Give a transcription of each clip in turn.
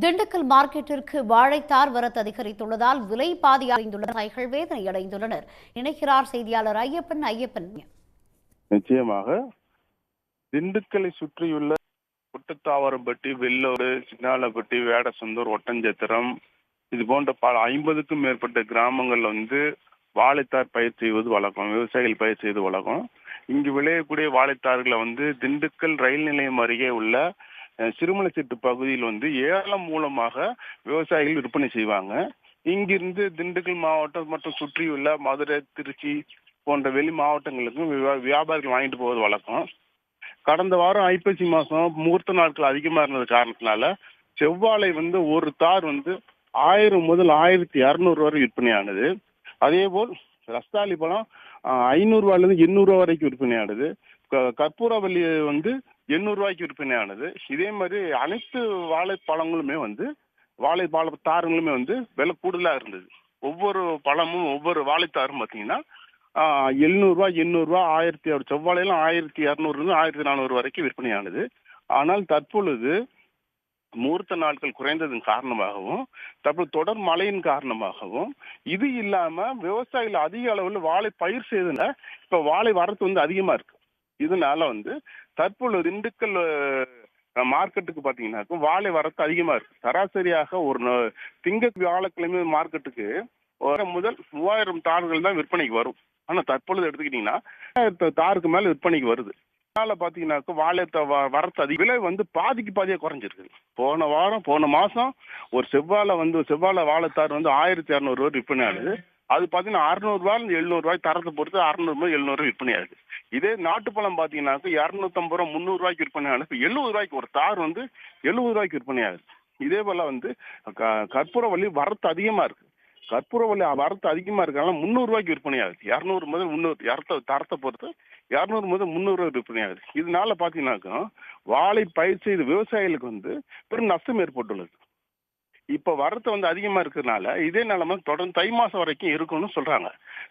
திண்டுக்கல் மார்க்கெட்டிற்கு வாழைத்தார் வரத்து அதிகரித்துள்ளதால் விலை பாதியடைந்துள்ள விவசாயிகள் வேதனை அடைந்துள்ளனர். இணைக்கிறார் செய்தியாளர் ஐயப்பன். நிச்சயமாக திண்டுக்கலை சுற்றியுள்ள புட்டத்தாவரம்பட்டி, வெள்ளோடு, சின்னாலப்பட்டி, வேடசந்தூர், ஒட்டஞ்சத்திரம் இது போன்ற பல 50க்கும் மேற்பட்ட கிராமங்கள்ல வாழைத்தார் பயிர் செய்வது வழக்கம். விவசாயிகள் பயிர் செய்வது வழக்கம். இங்கு விளையக்கூடிய வாழைத்தார்களை திண்டுக்கல் ரயில் நிலையம் அருகே உள்ள சிறுமலைச்செட்டு பகுதியில் ஏலம் மூலமாக விவசாயிகள் விற்பனை செய்வாங்க. இங்கிருந்து திண்டுக்கல் மாவட்டம் மற்றும் சுற்றியுள்ள மதுரை, திருச்சி போன்ற வெளி மாவட்டங்களுக்கும் வியாபாரிகள் வாங்கிட்டு போவது வழக்கம். கடந்த வாரம் ஐப்பசி மாசம் முகூர்த்த நாட்கள் அதிகமா இருந்தது காரணத்தினால செவ்வாழை ஒரு தார் 1000 முதல் 1200 வரை விற்பனையானது. அதே போல் ரஸ்தாலி பழம் 500 ரூபாயிலிருந்து 800 ரூபாய் வரைக்கும் விற்பனையானது. கற்பூரவல்லி 800 ரூபாய்க்கு விற்பனையானது. இதே மாதிரி அனைத்து வாழைப்பழங்களுமே வாழைப்பழ தாருங்களுமே விலை கூடுதலா இருந்தது. ஒவ்வொரு பழமும் ஒவ்வொரு வாழைத்தாரும் பார்த்தீங்கன்னா 700 ரூபாய், 800 ரூபாய், 1600, செவ்வாழையெல்லாம் 1200 1400 வரைக்கும் விற்பனையானது. ஆனால் தற்பொழுது முகூர்த்த நாட்கள் குறைந்ததன் காரணமாகவும் தற்போது தொடர் மழையின் காரணமாகவும் இது இல்லாம விவசாயிகள் அதிக அளவில் வாழை பயிர் செய்ததுல இப்ப வாழை வரத்து அதிகமா இருக்கு. இதனால தற்பொழுது திண்டுக்கல் மார்க்கெட்டுக்கு பாத்தீங்கன்னா வாழை வரத்து அதிகமா இருக்கு. சராசரியாக ஒரு வியாழக்கிழமை மார்க்கெட்டுக்கு முதல் 3000 தார்கள் தான் விற்பனைக்கு வரும். ஆனா தற்பொழுது எடுத்துக்கிட்டீங்கன்னா 1000 தாருக்கு மேல விற்பனைக்கு வருது. அதனால பாத்தீங்கன்னா வாழை வரத்து அதிக விலை பாதிக்கு பாதியா குறைஞ்சிருக்கு. போன மாசம் ஒரு செவ்வாழை வாழைத்தார் 1200 ரூபாய் விற்பனை ஆகுது. அது பாத்தீங்கன்னா 600 ரூபாய் 700 ரூபாய் தரத்தை பொறுத்து 600 ரூபாய் 700 ரூபாய் விற்பனை ஆகுது. இதே நாட்டுப்பழம் பாத்தீங்கன்னா 250 ரூபாய் 300 ரூபாய்க்கு விற்பனை ஆகுது. 70 ரூபாய்க்கு ஒரு தார் 70 ரூபாய்க்கு விற்பனை ஆகுது. இதே போல கற்பூரவல்லி வரத்து அதிகமா இருக்கு. கற்பூரவல்லி வரத்து அதிகமா இருக்கனால 300 ரூபாய்க்கு விற்பனை ஆகுது. 200 முதல் 300 தரத்தை பொறுத்து 200 முதல் 300 ரூபாய் விற்பனை ஆகுது. இதனால பாத்தீங்கன்னாக்கா வாழை பயிர் செய்த விவசாயிகளுக்கு பெரும் நஷ்டம் ஏற்பட்டுள்ளது. இப்ப வரத்து அதிகமா இருக்கிறதுனால இதே நிலைமை தொடர்ந்து தை மாசம் வரைக்கும் இருக்கும்னு சொல்றாங்க.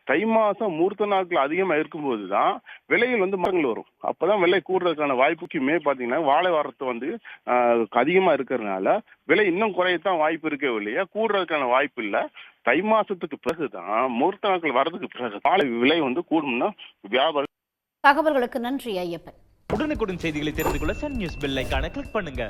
தை மாசம் முகூர்த்த நாட்கள் அதிகமா இருக்கும்போது தான் விலைகள் மரங்கள் வரும். அப்பதான் விலை கூடுறதுக்கான வாய்ப்புக்குமே பாத்தீங்கன்னா வாழை வரத்து அதிகமா இருக்கிறதுனால விலை இன்னும் குறையத்தான் வாய்ப்பு இருக்கே இல்லையா, கூடுறதுக்கான வாய்ப்பு இல்லை. தை மாசத்துக்கு பிறகுதான் முகூர்த்த நாட்கள் வரதுக்கு பிறகு வாழை விலை கூடும்னா வியாபாரம். தகவல்களுக்கு நன்றி ஐயப்பன். உடனுக்குடன் செய்திகளை தெரிந்து கொள்ள சன் நியூஸ் பெல் ஐகானை கிளிக் பண்ணுங்க.